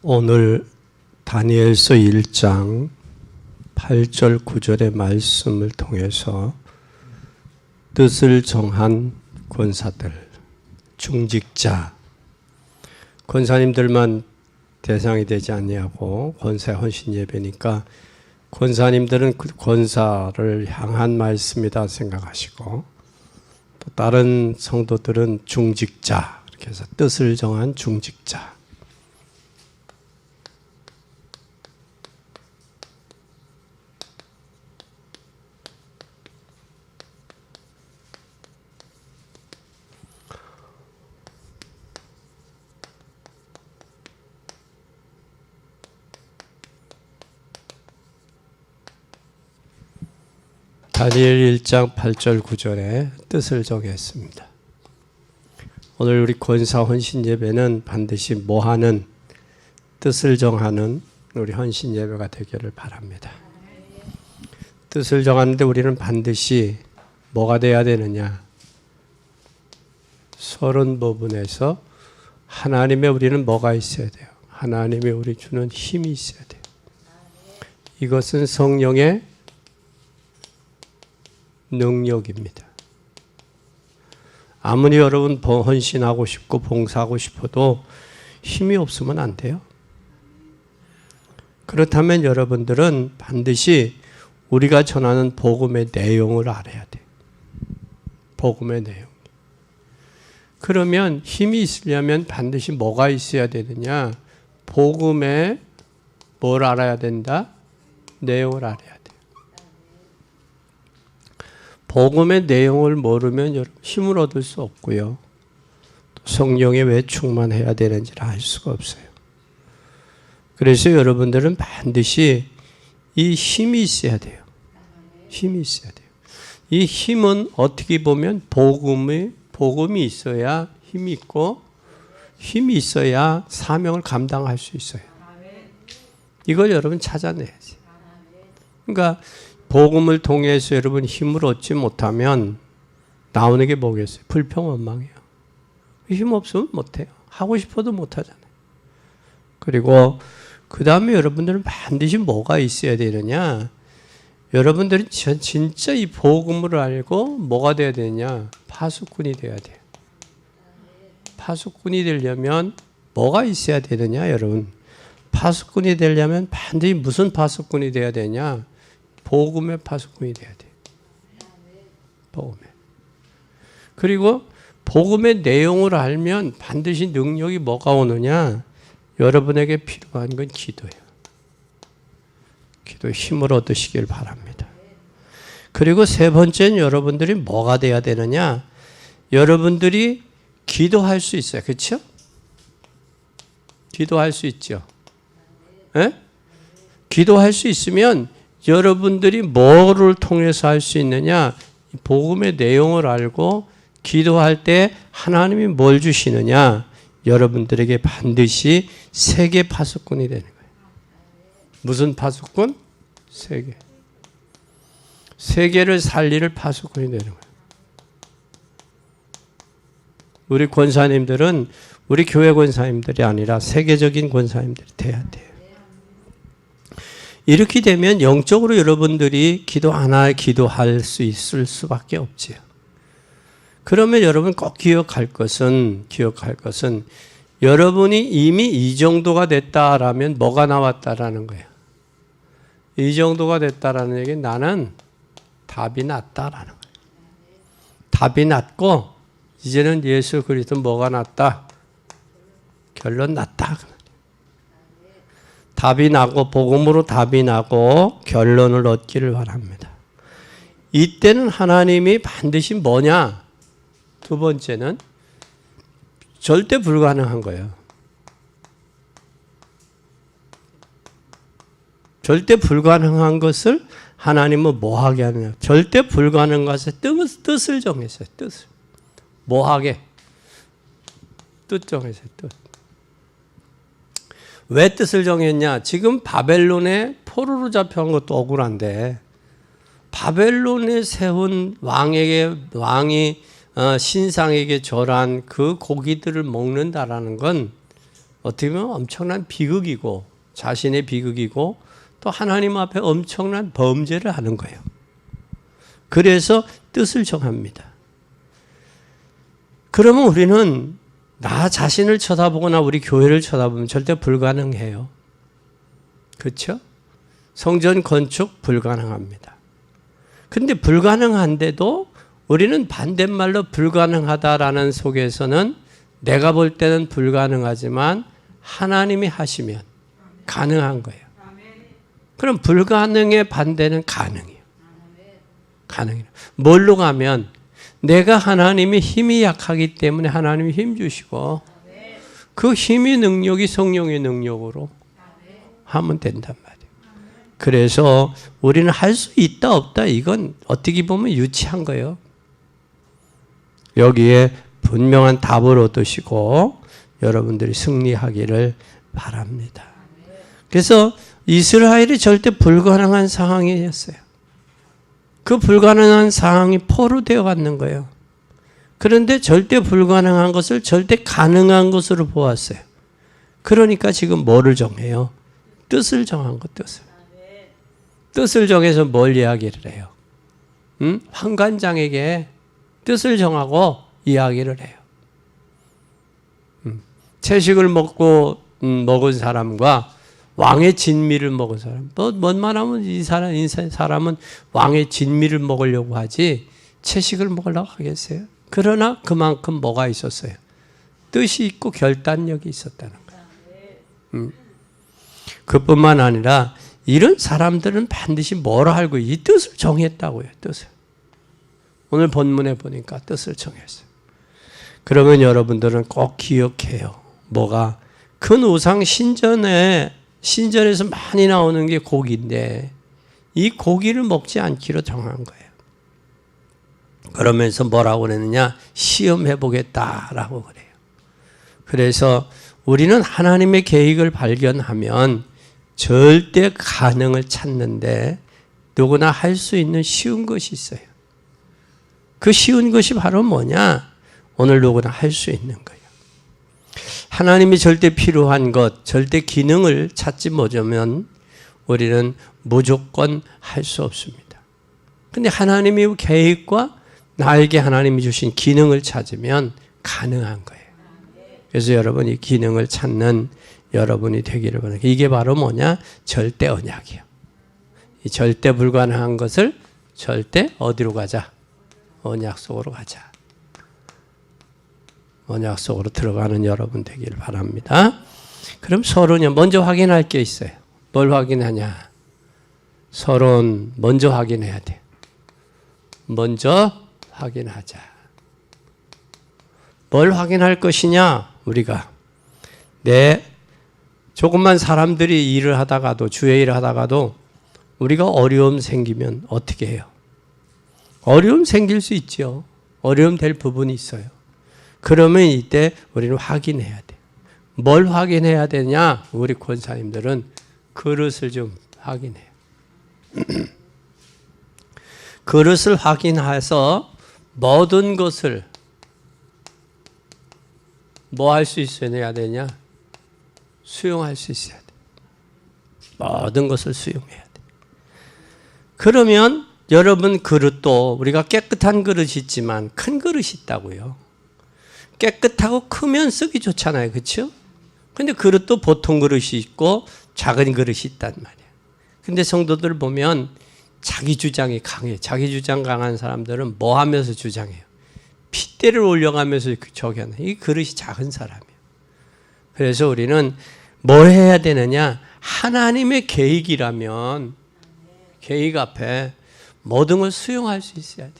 오늘 다니엘서 1장 8절 9절의 말씀을 통해서 뜻을 정한 권사들, 중직자, 권사님들만 대상이 되지 아니하고 권사의 헌신 예배니까 권사님들은 그 권사를 향한 말씀이다 생각하시고, 또 다른 성도들은 중직자, 이렇게 해서 뜻을 정한 중직자. 다니엘 1장 8절 9절에 뜻을 정했습니다. 오늘 우리 권사 헌신 예배는 반드시 뭐하는, 뜻을 정하는 우리 헌신 예배가 되기를 바랍니다. 뜻을 정하는데 우리는 반드시 뭐가 돼야 되느냐? 서른 부분에서 하나님의 우리는 뭐가 있어야 돼요? 하나님의 우리 주는 힘이 있어야 돼요. 이것은 성령의 능력입니다. 아무리 여러분 헌신하고 싶고 봉사하고 싶어도 힘이 없으면 안 돼요. 그렇다면 여러분들은 반드시 우리가 전하는 복음의 내용을 알아야 돼요. 복음의 내용. 그러면 힘이 있으려면 반드시 뭐가 있어야 되느냐? 복음의 뭘 알아야 된다? 내용을 알아야 돼요. 복음의 내용을 모르면 힘을 얻을 수 없고요. 성령에 왜 충만해야 되는지를 알 수가 없어요. 그래서 여러분들은 반드시 이 힘이 있어야 돼요. 힘이 있어야 돼요. 이 힘은 어떻게 보면 복음이 있어야 힘이 있고, 힘이 있어야 사명을 감당할 수 있어요. 이걸 여러분 찾아내야지. 그러니까 복음을 통해서 여러분 힘을 얻지 못하면 나오는 게 뭐겠어요? 불평원망이에요. 힘 없으면 못해요. 하고 싶어도 못하잖아요. 그리고 그 다음에 여러분들은 반드시 뭐가 있어야 되느냐? 여러분들은 진짜 이 복음을 알고 뭐가 돼야 되냐? 파수꾼이 돼야 돼요. 파수꾼이 되려면 뭐가 있어야 되느냐, 여러분? 파수꾼이 되려면 반드시 무슨 파수꾼이 돼야 되냐? 복음의 파수꾼이 돼야 돼요. 복음의. 그리고 복음의 내용을 알면 반드시 능력이 뭐가 오느냐? 여러분에게 필요한 건 기도예요. 기도의 힘을 얻으시길 바랍니다. 그리고 세 번째는 여러분들이 뭐가 돼야 되느냐? 여러분들이 기도할 수 있어요. 그렇죠? 기도할 수 있죠. 네? 기도할 수 있으면 여러분들이 뭐를 통해서 할 수 있느냐? 복음의 내용을 알고 기도할 때 하나님이 뭘 주시느냐? 여러분들에게 반드시 세계 파수꾼이 되는 거예요. 무슨 파수꾼? 세계. 세계를 살릴 파수꾼이 되는 거예요. 우리 권사님들은 우리 교회 권사님들이 아니라 세계적인 권사님들이 돼야 돼요. 이렇게 되면 영적으로 여러분들이 기도할 수 있을 수밖에 없지요. 그러면 여러분 꼭 기억할 것은 여러분이 이미 이 정도가 됐다라면 뭐가 나왔다라는 거예요. 이 정도가 됐다라는 얘기는 나는 답이 났다라는 거예요. 답이 났고 이제는 예수 그리스도 뭐가 났다? 결론 났다. 답이 나고 복음으로 답이 나고 결론을 얻기를 바랍니다. 이때는 하나님이 반드시 뭐냐? 두 번째는 절대 불가능한 거예요. 절대 불가능한 것을 하나님은 뭐하게 하느냐? 절대 불가능한 것에 뜻을 정했어요. 뜻을. 뭐하게? 뜻 정했어요. 뜻. 왜 뜻을 정했냐? 지금 바벨론에 포로로 잡혀간 것도 억울한데 바벨론에 세운 왕이 신상에게 절한 그 고기들을 먹는다라는 건 어떻게 보면 엄청난 비극이고 자신의 비극이고 또 하나님 앞에 엄청난 범죄를 하는 거예요. 그래서 뜻을 정합니다. 그러면 우리는 나 자신을 쳐다보거나 우리 교회를 쳐다보면 절대 불가능해요. 그렇죠? 성전 건축 불가능합니다. 근데 불가능한데도 우리는 반대말로 불가능하다라는 속에서는 내가 볼 때는 불가능하지만 하나님이 하시면 가능한 거예요. 그럼 불가능의 반대는 가능이에요. 가능해요. 뭘로 가면 내가 하나님의 힘이 약하기 때문에 하나님이 힘 주시고 그 힘이 능력이 성령의 능력으로 하면 된단 말이에요. 그래서 우리는 할 수 있다 없다 이건 어떻게 보면 유치한 거예요. 여기에 분명한 답을 얻으시고 여러분들이 승리하기를 바랍니다. 그래서 이스라엘이 절대 불가능한 상황이었어요. 그 불가능한 상황이 포로되어 갔는 거예요. 그런데 절대 불가능한 것을 절대 가능한 것으로 보았어요. 그러니까 지금 뭐를 정해요? 뜻을 정한 것, 뜻을. 뜻을 정해서 뭘 이야기를 해요? 환관장에게 뜻을 정하고 이야기를 해요. 채식을 먹은 사람과 왕의 진미를 먹은 사람. 뭔 말하면 이 사람은 왕의 진미를 먹으려고 하지 채식을 먹으려고 하겠어요? 그러나 그만큼 뭐가 있었어요? 뜻이 있고 결단력이 있었다는 거예요. 그뿐만 아니라 이런 사람들은 반드시 뭘 알고 이 뜻을 정했다고요. 뜻을. 오늘 본문에 보니까 뜻을 정했어요. 그러면 여러분들은 꼭 기억해요. 뭐가? 큰 우상 신전에서 많이 나오는 게 고기인데 이 고기를 먹지 않기로 정한 거예요. 그러면서 뭐라고 그랬느냐? 시험해 보겠다라고 그래요. 그래서 우리는 하나님의 계획을 발견하면 절대 가능을 찾는데 누구나 할 수 있는 쉬운 것이 있어요. 그 쉬운 것이 바로 뭐냐? 오늘 누구나 할 수 있는 거예요. 하나님이 절대 필요한 것, 절대 기능을 찾지 못하면 우리는 무조건 할 수 없습니다. 근데 하나님의 계획과 나에게 하나님이 주신 기능을 찾으면 가능한 거예요. 그래서 여러분 이 기능을 찾는 여러분이 되기를 바랍니다. 이게 바로 뭐냐? 절대 언약이에요. 이 절대 불가능한 것을 절대 어디로 가자? 언약 속으로 가자. 언약 속으로 들어가는 여러분 되기를 바랍니다. 그럼 서로는 먼저 확인할 게 있어요. 뭘 확인하냐? 서로는 먼저 확인해야 돼. 먼저 확인하자. 뭘 확인할 것이냐? 우리가 조금만 사람들이 일을 하다가도 주의 일을 하다가도 우리가 어려움 생기면 어떻게 해요? 어려움 생길 수 있죠. 어려움 될 부분이 있어요. 그러면 이때 우리는 확인해야 돼. 뭘 확인해야 되냐? 우리 권사님들은 그릇을 좀 확인해요. 그릇을 확인해서 모든 것을 뭐 할 수 있어야 되냐? 수용할 수 있어야 돼. 모든 것을 수용해야 돼. 그러면 여러분 그릇도 우리가 깨끗한 그릇이 있지만 큰 그릇이 있다고요. 깨끗하고 크면 쓰기 좋잖아요. 그렇죠? 근데 그릇도 보통 그릇이 있고 작은 그릇이 있단 말이에요. 근데 성도들 보면 자기 주장이 강해. 자기 주장 강한 사람들은 뭐 하면서 주장해요? 핏대를 올려가면서 저기 하는. 이 그릇이 작은 사람이에요. 그래서 우리는 뭘 해야 되느냐? 하나님의 계획이라면 계획 앞에 모든 걸 수용할 수 있어야 돼.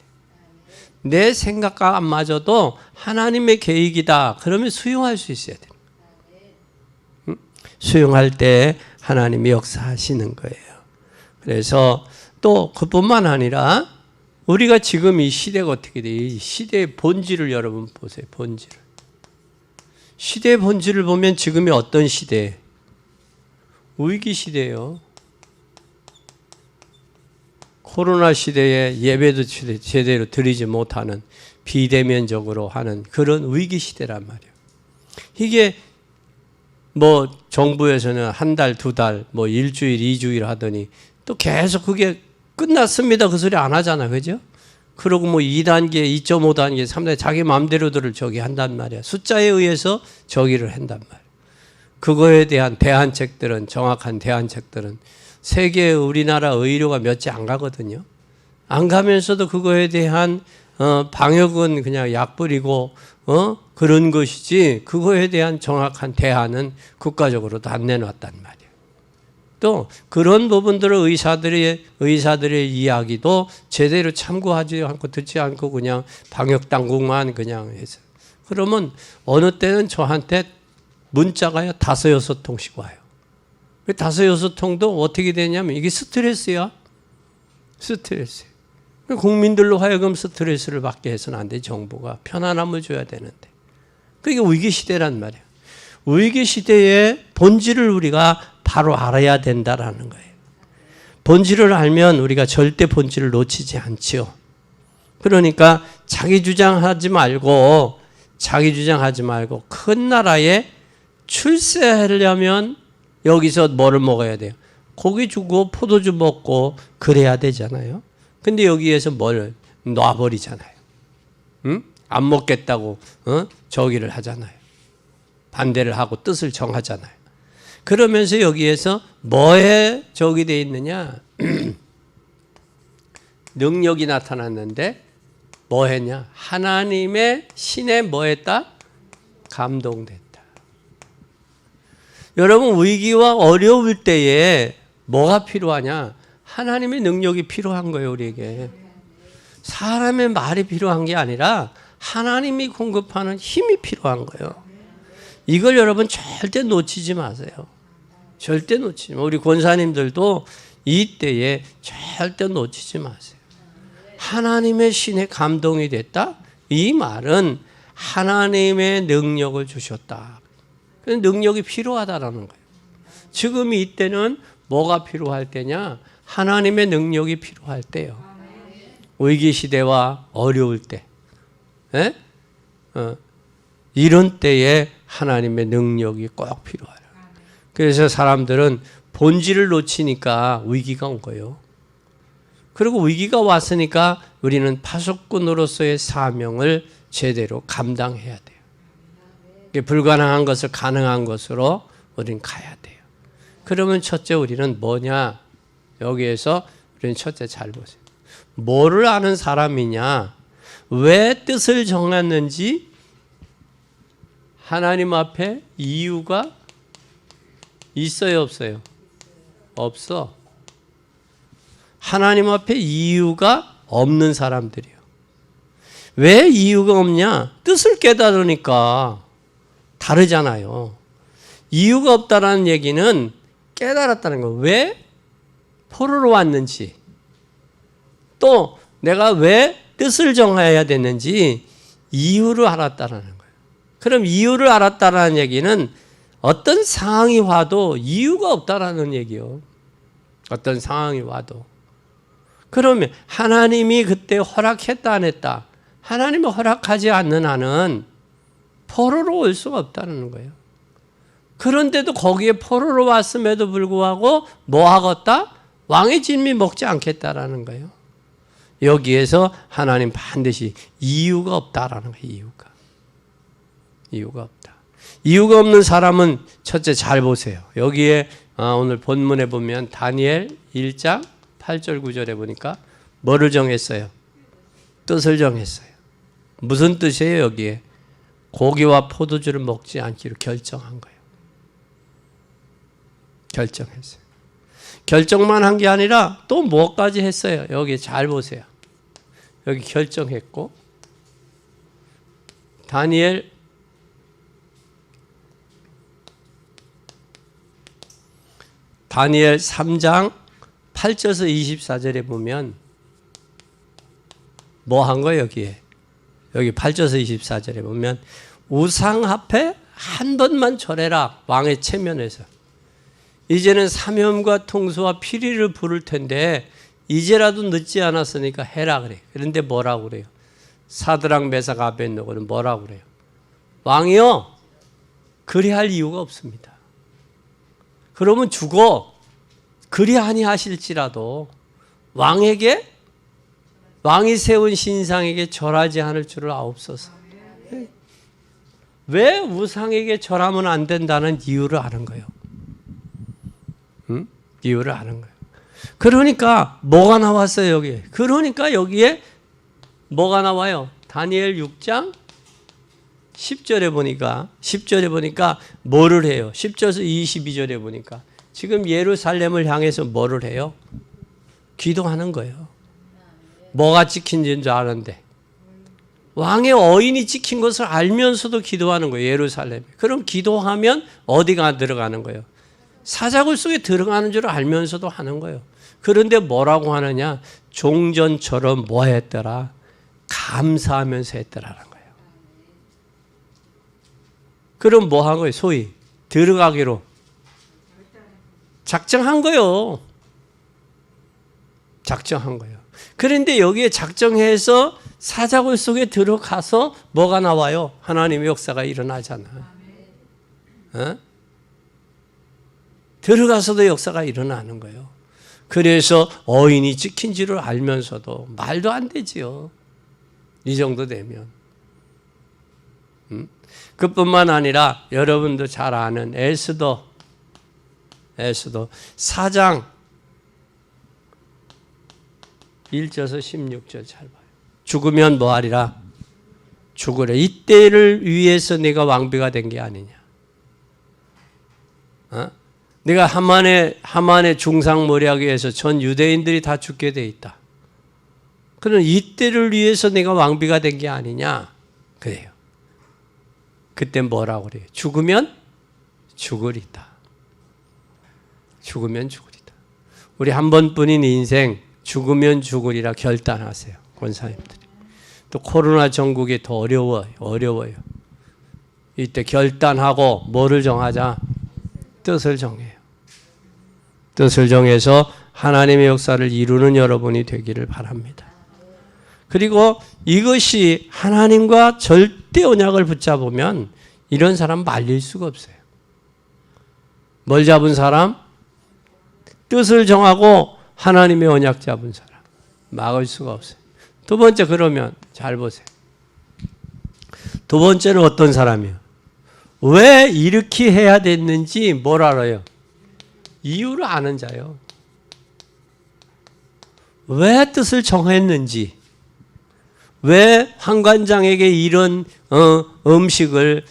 내 생각과 안 맞아도 하나님의 계획이다. 그러면 수용할 수 있어야 돼. 수용할 때 하나님이 역사하시는 거예요. 그래서 또 그뿐만 아니라 우리가 지금 이 시대가 어떻게 돼? 이 시대의 본질을 여러분 보세요. 본질을. 시대의 본질을 보면 지금이 어떤 시대? 위기 시대예요. 코로나 시대에 예배도 제대로 드리지 못하는 비대면적으로 하는 그런 위기 시대란 말이에요. 이게 뭐 정부에서는 한 달, 두 달, 뭐 일주일, 이주일 하더니 또 계속 그게 끝났습니다. 그 소리 안 하잖아. 그죠? 그리고 뭐 2단계, 2.5단계, 3단계 자기 마음대로들을 저기 한단 말이야. 숫자에 의해서 저기를 한단 말이야. 그거에 대한 대안책들은, 정확한 대안책들은 세계 우리나라 의료가 몇 지 안 가거든요. 안 가면서도 그거에 대한 방역은 그냥 약 뿌리고 그런 것이지 그거에 대한 정확한 대안은 국가적으로도 안 내놨단 말이에요. 또 그런 부분들을 의사들의 이야기도 제대로 참고하지 않고 듣지 않고 그냥 방역 당국만 그냥 해서 그러면 어느 때는 저한테 문자가요 5, 6통씩 와요. 5, 6통도 어떻게 되냐면 이게 스트레스야. 스트레스. 국민들로 하여금 스트레스를 받게 해서는 안 돼. 정부가 편안함을 줘야 되는데. 그게 위기시대란 말이에요. 위기시대의 본질을 우리가 바로 알아야 된다라는 거예요. 본질을 알면 우리가 절대 본질을 놓치지 않죠. 그러니까 자기 주장하지 말고 큰 나라에 출세하려면 여기서 뭐를 먹어야 돼요? 고기 주고 포도주 먹고 그래야 되잖아요. 근데 여기에서 뭘 놔버리잖아요. 응? 안 먹겠다고 저기를 하잖아요. 반대를 하고 뜻을 정하잖아요. 그러면서 여기에서 뭐에 저기 돼 있느냐? 능력이 나타났는데 뭐 했냐? 하나님의 신에 뭐 했다? 감동됐다. 여러분 위기와 어려울 때에 뭐가 필요하냐? 하나님의 능력이 필요한 거예요, 우리에게. 사람의 말이 필요한 게 아니라 하나님이 공급하는 힘이 필요한 거예요. 이걸 여러분 절대 놓치지 마세요. 절대 놓치지 마세요. 우리 권사님들도 이때에 절대 놓치지 마세요. 하나님의 신에 감동이 됐다? 이 말은 하나님의 능력을 주셨다. 능력이 필요하다라는 거예요. 지금 이때는 뭐가 필요할 때냐? 하나님의 능력이 필요할 때요. 위기 시대와 어려울 때, 이런 때에 하나님의 능력이 꼭 필요해요. 그래서 사람들은 본질을 놓치니까 위기가 온 거예요. 그리고 위기가 왔으니까 우리는 파수꾼으로서의 사명을 제대로 감당해야 돼요. 불가능한 것을 가능한 것으로 우리는 가야 돼요. 그러면 첫째 우리는 뭐냐? 여기에서 우리는 첫째 잘 보세요. 뭐를 아는 사람이냐? 왜 뜻을 정했는지 하나님 앞에 이유가 있어요, 없어요? 없어. 하나님 앞에 이유가 없는 사람들이요. 왜 이유가 없냐? 뜻을 깨달으니까 다르잖아요. 이유가 없다라는 얘기는 깨달았다는 거. 왜 포로로 왔는지, 또 내가 왜 뜻을 정해야 됐는지 이유를 알았다라는 거예요. 그럼 이유를 알았다라는 얘기는 어떤 상황이 와도 이유가 없다라는 얘기요. 어떤 상황이 와도. 그러면 하나님이 그때 허락했다 안 했다? 하나님이 허락하지 않는 한은 포로로 올 수가 없다는 거예요. 그런데도 거기에 포로로 왔음에도 불구하고 뭐 하겠다? 왕의 진미 먹지 않겠다라는 거예요. 여기에서 하나님 반드시 이유가 없다라는 거예요. 이유가 없다. 이유가 없는 사람은 첫째 잘 보세요. 여기에 오늘 본문에 보면 다니엘 1장 8절 9절에 보니까 뭐를 정했어요? 뜻을 정했어요. 무슨 뜻이에요 여기에? 고기와 포도주를 먹지 않기로 결정한 거예요. 결정했어요. 결정만 한 게 아니라 또 뭐까지 했어요? 여기 잘 보세요. 여기 결정했고 다니엘 3장 8절에서 24절에 보면 뭐 한 거예요 여기에? 여기 8절에서 24절에 보면 우상 앞에 한 번만 절해라. 왕의 체면에서. 이제는 사명과 통수와 피리를 부를 텐데 이제라도 늦지 않았으니까 해라 그래요. 그런데 뭐라고 그래요? 사드락 메삭 아벳느고는 뭐라고 그래요? 왕이요 그리 할 이유가 없습니다. 그러면 죽어. 그리 아니하실지라도 왕에게 왕이 세운 신상에게 절하지 않을 줄을 아옵소서. 왜 우상에게 절하면 안 된다는 이유를 아는 거예요. 응? 이유를 아는 거예요. 그러니까 뭐가 나왔어요 여기? 그러니까 여기에 뭐가 나와요? 다니엘 6장 10절에 보니까 뭐를 해요? 10절에서 22절에 보니까 지금 예루살렘을 향해서 뭐를 해요? 기도하는 거예요. 뭐가 찍힌지인 줄 아는데 왕의 어인이 찍힌 것을 알면서도 기도하는 거예요. 예루살렘에. 그럼 기도하면 어디가 들어가는 거예요? 사자굴 속에 들어가는 줄 알면서도 하는 거예요. 그런데 뭐라고 하느냐? 종전처럼 뭐 했더라? 감사하면서 했더라는 거예요. 그럼 뭐 한 거예요? 소위 들어가기로 작정한 거예요. 작정한 거예요. 그런데 여기에 작정해서 사자굴 속에 들어가서 뭐가 나와요? 하나님의 역사가 일어나잖아. 어? 들어가서도 역사가 일어나는 거예요. 그래서 어인이 찍힌 줄을 알면서도 말도 안 되지요. 이 정도 되면. 그뿐만 아니라 여러분도 잘 아는 에스더 4장 1절에서 16절 잘 봐요. 죽으면 뭐하리라? 죽으래. 이때를 위해서 네가 왕비가 된 게 아니냐. 어? 네가 하만의 중상모략에 의해서 전 유대인들이 다 죽게 돼 있다. 그럼 이때를 위해서 네가 왕비가 된 게 아니냐. 그래요. 그때 뭐라고 그래요? 죽으면 죽으리다. 죽으면 죽으리다. 우리 한 번뿐인 인생 죽으면 죽으리라 결단하세요. 권사님들이. 또 코로나 전국이 더 어려워요. 이때 결단하고 뭐를 정하자? 뜻을 정해요. 뜻을 정해서 하나님의 역사를 이루는 여러분이 되기를 바랍니다. 그리고 이것이 하나님과 절대 언약을 붙잡으면 이런 사람 말릴 수가 없어요. 뭘 잡은 사람? 뜻을 정하고 하나님의 언약 잡은 사람. 막을 수가 없어요. 두 번째 그러면 잘 보세요. 두 번째는 어떤 사람이에요? 왜 이렇게 해야 됐는지 뭘 알아요? 이유를 아는 자요. 왜 뜻을 정했는지, 왜 환관장에게 이런 음식을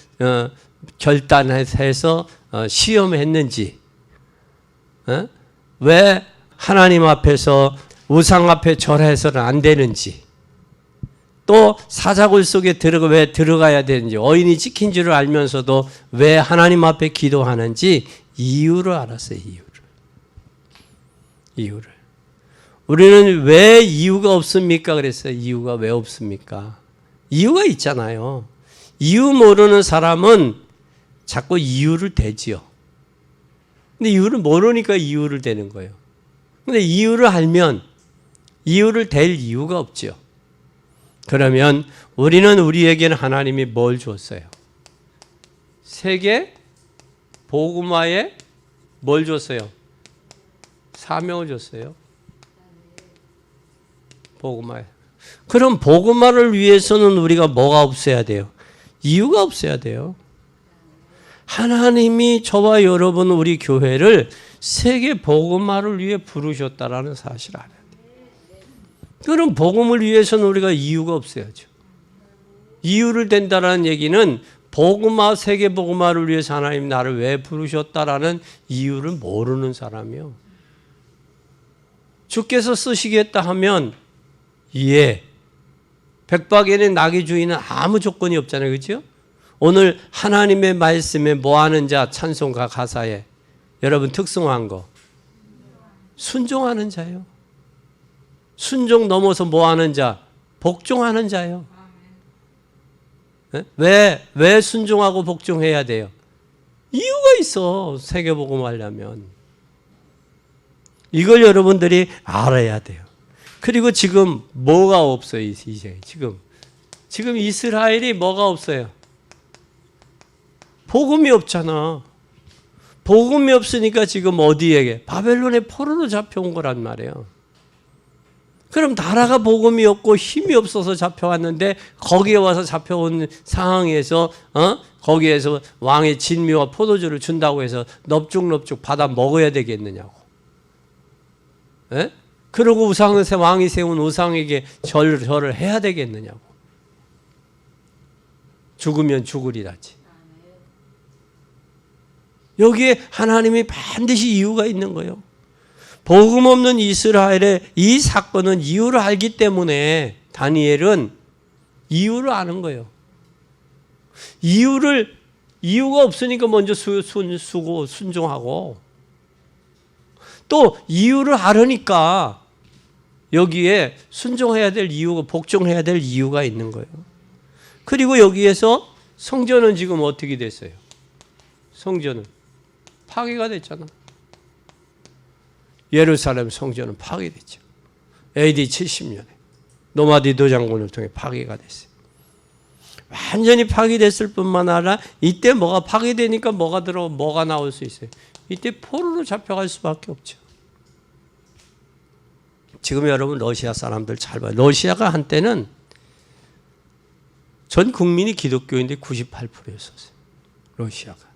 결단해서 시험했는지, 왜 하나님 앞에서 우상 앞에 절해서는 안 되는지, 또 사자굴 속에 왜 들어가야 되는지, 어인이 찍힌 줄을 알면서도 왜 하나님 앞에 기도하는지 이유를 알았어요. 이유를. 우리는 왜 이유가 없습니까? 그랬어요. 이유가 왜 없습니까? 이유가 있잖아요. 이유 모르는 사람은 자꾸 이유를 대지요. 근데 이유를 모르니까 이유를 대는 거예요. 근데 이유를 알면 이유를 댈 이유가 없죠. 그러면 우리에게는 하나님이 뭘 줬어요? 세계 복음화에 뭘 줬어요? 사명을 줬어요. 복음화. 그럼 복음화를 위해서는 우리가 뭐가 없어야 돼요? 이유가 없어야 돼요. 하나님이 저와 여러분 우리 교회를 세계 복음화를 위해 부르셨다라는 사실을 알아야 돼요. 그럼 복음을 위해서는 우리가 이유가 없어야죠. 이유를 댄다라는 얘기는 복음화, 세계 복음화를 위해서 하나님 나를 왜 부르셨다라는 이유를 모르는 사람이요. 주께서 쓰시겠다 하면 예. 백박에는 나귀 주인은 아무 조건이 없잖아요. 그렇죠? 오늘 하나님의 말씀에 뭐하는 자 찬송가 가사에 여러분 특성화한 거 순종하는 자예요. 순종 넘어서 뭐하는 자? 복종하는 자예요. 왜 순종하고 복종해야 돼요? 이유가 있어. 세계복음 하려면. 이걸 여러분들이 알아야 돼요. 그리고 지금 뭐가 없어요? 이제 지금 이스라엘이 뭐가 없어요? 복음이 없잖아. 복음이 없으니까 지금 어디에게? 바벨론의 포로로 잡혀온 거란 말이에요. 그럼 나라가 복음이 없고 힘이 없어서 잡혀왔는데 거기에 와서 잡혀온 상황에서 거기에서 왕의 진미와 포도주를 준다고 해서 넙죽넙죽 받아 먹어야 되겠느냐고. 에? 그러고 왕이 세운 우상에게 절을 해야 되겠느냐고. 죽으면 죽으리라지. 여기에 하나님이 반드시 이유가 있는 거예요. 복음 없는 이스라엘의 이 사건은 이유를 알기 때문에 다니엘은 이유를 아는 거예요. 이유가 없으니까 먼저 수고 순종하고 또 이유를 알으니까 여기에 순종해야 될 이유가 복종해야 될 이유가 있는 거예요. 그리고 여기에서 성전은 지금 어떻게 됐어요? 성전은 파괴가 됐잖아. 예루살렘 성전은 파괴됐죠. AD 70년에 노마디도 장군을 통해 파괴가 됐어요. 완전히 파괴됐을 뿐만 아니라 이때 뭐가 파괴되니까 뭐가 나올 수 있어요. 이때 포로로 잡혀갈 수밖에 없죠. 지금 여러분 러시아 사람들 잘 봐요. 러시아가 한때는 전 국민이 기독교인데 98%였었어요. 러시아가.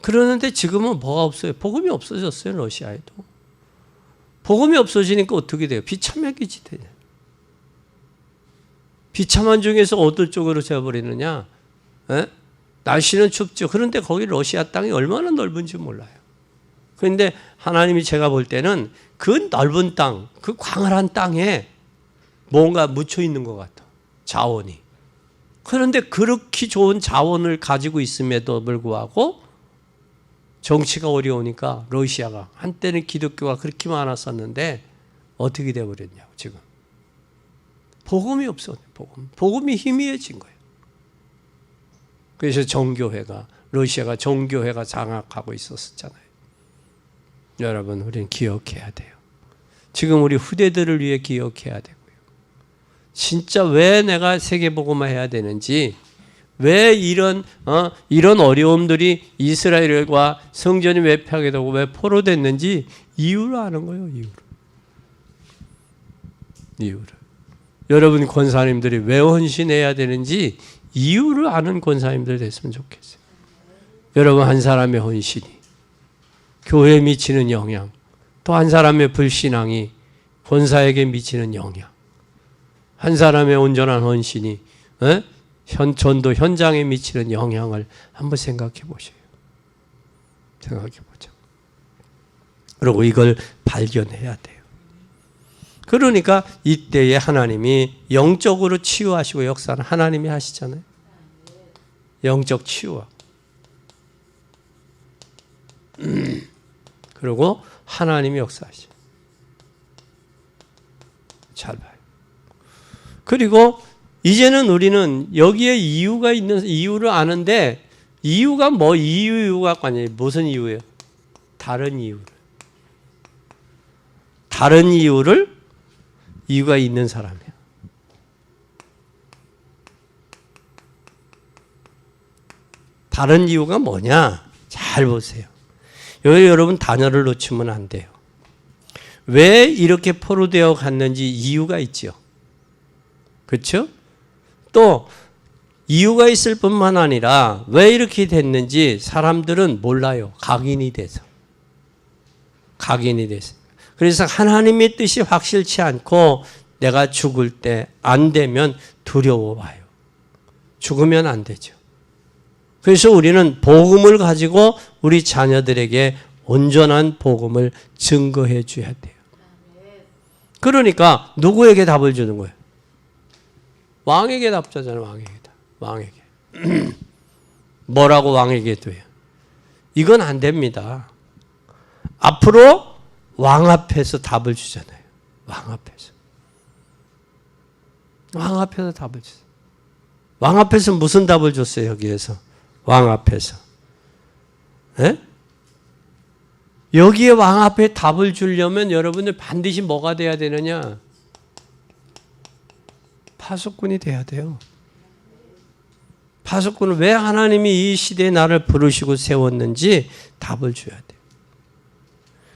그러는데 지금은 뭐가 없어요? 복음이 없어졌어요. 러시아에도. 복음이 없어지니까 어떻게 돼요? 비참하게 되죠. 비참한 중에서 어떤 쪽으로 되어버리느냐? 날씨는 춥죠. 그런데 거기 러시아 땅이 얼마나 넓은지 몰라요. 그런데 하나님이 제가 볼 때는 그 넓은 땅, 그 광활한 땅에 뭔가 묻혀 있는 것 같아. 자원이. 그런데 그렇게 좋은 자원을 가지고 있음에도 불구하고 정치가 어려우니까 러시아가 한때는 기독교가 그렇게 많았었는데 어떻게 되어버렸냐고 지금. 복음이 없어. 복음이 희미해진 거예요. 그래서 러시아가 정교회가 장악하고 있었잖아요. 여러분 우리는 기억해야 돼요. 지금 우리 후대들을 위해 기억해야 되고요. 진짜 왜 내가 세계복음화 해야 되는지, 왜 이런 어려움들이 이스라엘과 성전이 왜 파괴되고 왜 포로됐는지 이유를 아는 거예요. 이유를. 여러분 권사님들이 왜 헌신해야 되는지 이유를 아는 권사님들 됐으면 좋겠어요. 여러분 한 사람의 헌신이 교회에 미치는 영향, 또 한 사람의 불신앙이 권사에게 미치는 영향, 한 사람의 온전한 헌신이 전도 현장에 미치는 영향을 한번 생각해 보세요. 생각해 보죠. 그리고 이걸 발견해야 돼요. 그러니까 이때에 하나님이 영적으로 치유하시고 역사는 하나님이 하시잖아요. 영적 치유와. 그리고 하나님이 역사하시죠. 잘 봐요. 그리고 이제는 우리는 여기에 이유가 있는 이유를 아는데 이유가 이유가 아니에요. 무슨 이유예요? 다른 이유를 이유가 있는 사람이에요. 다른 이유가 뭐냐? 잘 보세요. 여기 여러분 단어를 놓치면 안 돼요. 왜 이렇게 포로되어 갔는지 이유가 있죠. 그렇죠? 또 이유가 있을 뿐만 아니라 왜 이렇게 됐는지 사람들은 몰라요. 각인이 돼서. 그래서 하나님의 뜻이 확실치 않고 내가 죽을 때 안 되면 두려워봐요. 죽으면 안 되죠. 그래서 우리는 복음을 가지고 우리 자녀들에게 온전한 복음을 증거해 줘야 돼요. 그러니까 누구에게 답을 주는 거예요? 왕에게 답 주잖아요. 왕에게. 뭐라고 왕에게 줘요? 이건 안 됩니다. 앞으로 왕 앞에서 답을 주잖아요. 왕 앞에서 답을 주세요. 왕 앞에서 무슨 답을 줬어요? 여기에서. 왕 앞에서. 에? 여기에 왕 앞에 답을 주려면 여러분들 반드시 뭐가 돼야 되느냐? 파수꾼이 돼야 돼요. 파수꾼은 왜 하나님이 이 시대에 나를 부르시고 세웠는지 답을 줘야 돼요.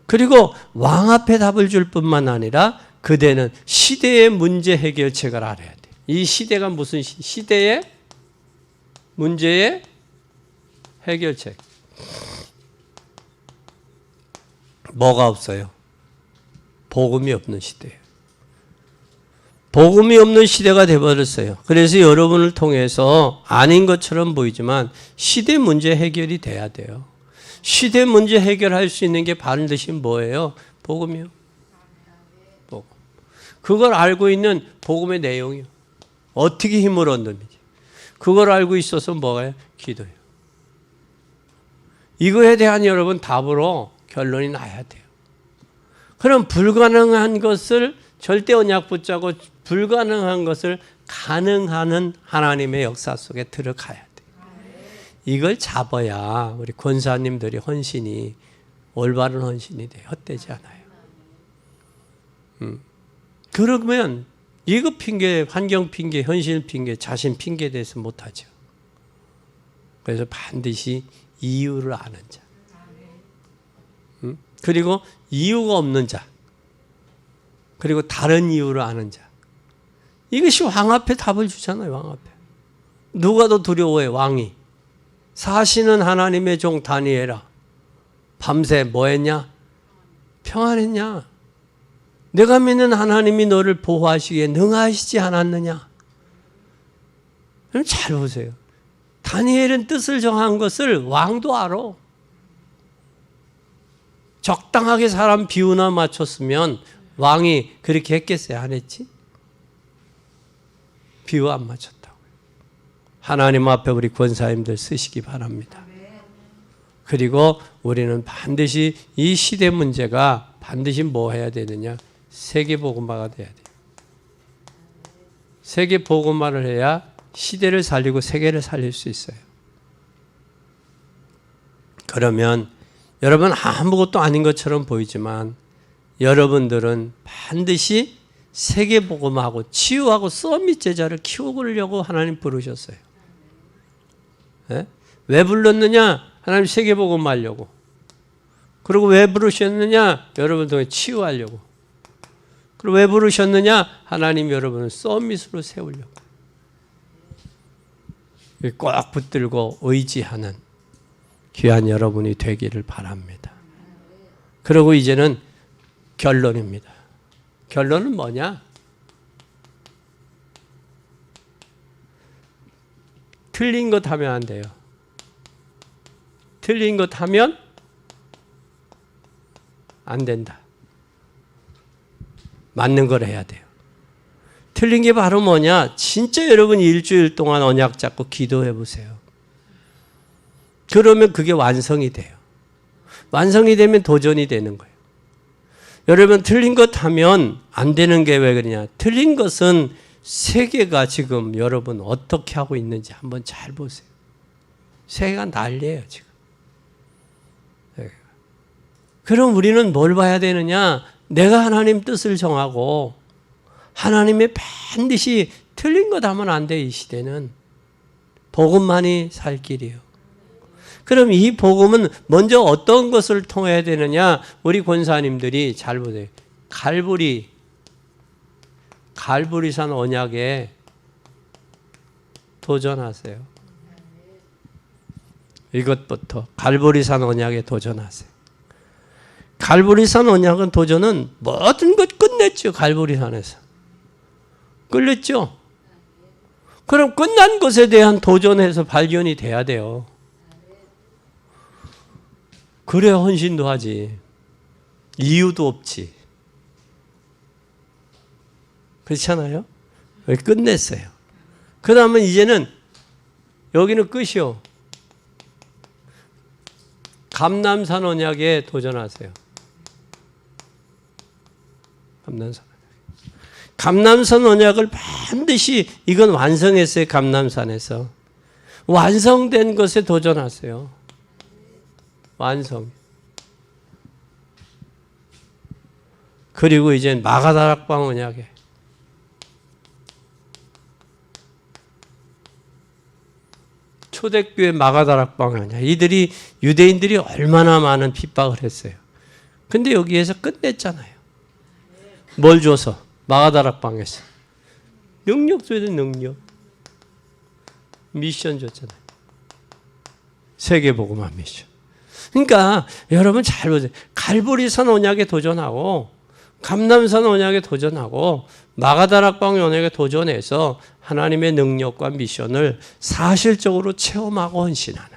그리고 왕 앞에 답을 줄 뿐만 아니라 그대는 시대의 문제 해결책을 알아야 돼요. 이 시대가 무슨 시대의 문제의 해결책. 뭐가 없어요? 복음이 없는 시대예요. 복음이 없는 시대가 되어버렸어요. 그래서 여러분을 통해서 아닌 것처럼 보이지만 시대 문제 해결이 돼야 돼요. 시대 문제 해결할 수 있는 게 반드시 뭐예요? 복음이요. 복음. 그걸 알고 있는 복음의 내용이요. 어떻게 힘을 얻는지. 그걸 알고 있어서 뭐가요? 기도예요. 이거에 대한 여러분 답으로 결론이 나야 돼요. 그럼 불가능한 것을 절대 언약 붙잡고 불가능한 것을 가능하는 하나님의 역사 속에 들어가야 돼요. 이걸 잡아야 우리 권사님들이 헌신이 올바른 헌신이 돼요. 헛되지 않아요. 그러면 이거 핑계, 환경 핑계, 현실 핑계, 자신 핑계에 대해서 못하죠. 그래서 반드시 이유를 아는 자. 그리고 이유가 없는 자. 그리고 다른 이유를 아는 자. 이것이 왕 앞에 답을 주잖아요. 왕 앞에. 누가 더 두려워해? 왕이. 사시는 하나님의 종 다니엘아. 밤새 뭐 했냐? 평안했냐? 내가 믿는 하나님이 너를 보호하시기에 능하시지 않았느냐? 그럼 잘 보세요. 다니엘은 뜻을 정한 것을 왕도 알아. 적당하게 사람 비유나 맞췄으면 왕이 그렇게 했겠어요? 안 했지? 비유 안 맞췄다고요. 하나님 앞에 우리 권사님들 쓰시기 바랍니다. 그리고 우리는 반드시 이 시대 문제가 반드시 뭐 해야 되느냐? 세계복음화가 돼야 돼요. 세계복음화를 해야 시대를 살리고 세계를 살릴 수 있어요. 그러면 여러분 아무것도 아닌 것처럼 보이지만 여러분들은 반드시 세계복음하고 치유하고 서밋 제자를 키우려고 하나님 부르셨어요. 네? 왜 불렀느냐? 하나님 세계복음 하려고. 그리고 왜 부르셨느냐? 여러분 통해 치유하려고. 그리고 왜 부르셨느냐? 하나님 여러분을 서밋으로 세우려고. 꼭 붙들고 의지하는 귀한 여러분이 되기를 바랍니다. 그리고 이제는 결론입니다. 결론은 뭐냐? 틀린 것 하면 안 돼요. 틀린 것 하면 안 된다. 맞는 걸 해야 돼요. 틀린 게 바로 뭐냐? 진짜 여러분 일주일 동안 언약 잡고 기도해 보세요. 그러면 그게 완성이 돼요. 완성이 되면 도전이 되는 거예요. 여러분 틀린 것 하면 안 되는 게 왜 그러냐? 틀린 것은 세계가 지금 여러분 어떻게 하고 있는지 한번 잘 보세요. 세계가 난리예요 지금. 그럼 우리는 뭘 봐야 되느냐? 내가 하나님 뜻을 정하고 하나님의 반드시 틀린 것 하면 안 돼. 이 시대는 복음만이 살 길이에요. 그럼 이 복음은 먼저 어떤 것을 통해야 되느냐? 우리 권사님들이 잘 보세요. 갈보리산 언약에 도전하세요. 이것부터 갈보리산 언약에 도전하세요. 갈보리산 언약은 도전은 모든 것 끝냈죠. 갈보리산에서. 끝냈죠. 그럼 끝난 것에 대한 도전에서 발견이 돼야 돼요. 그래야 헌신도 하지. 이유도 없지. 그렇잖아요? 끝냈어요. 그 다음에 이제는 여기는 끝이요. 감람산 언약에 도전하세요. 감람산 언약을 반드시 이건 완성했어요. 감람산에서. 완성된 것에 도전하세요. 완성. 그리고 이제 마가다락방 언약에 초대교회 마가다락방 아니야. 이들이 유대인들이 얼마나 많은 핍박을 했어요. 근데 여기에서 끝냈잖아요. 뭘 줘서? 마가다락방에서. 능력 줘야 돼, 능력. 미션 줬잖아요. 세계복음화 미션. 그러니까 여러분 잘 보세요. 갈보리산 언약에 도전하고 감람산 언약에 도전하고 마가다락방 언약에 도전해서 하나님의 능력과 미션을 사실적으로 체험하고 헌신하는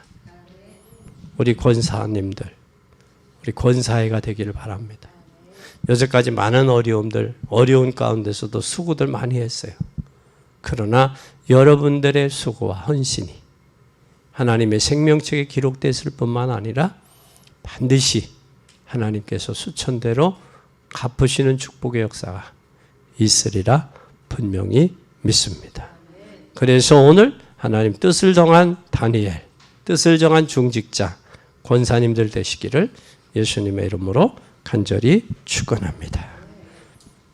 우리 권사님들, 우리 권사회가 되기를 바랍니다. 여태까지 많은 어려운 가운데서도 수고들 많이 했어요. 그러나 여러분들의 수고와 헌신이 하나님의 생명책에 기록됐을 뿐만 아니라 반드시 하나님께서 수천대로 갚으시는 축복의 역사가 있으리라 분명히 믿습니다. 그래서 오늘 하나님 뜻을 정한 다니엘, 뜻을 정한 중직자, 권사님들 되시기를 예수님의 이름으로 간절히 축원합니다.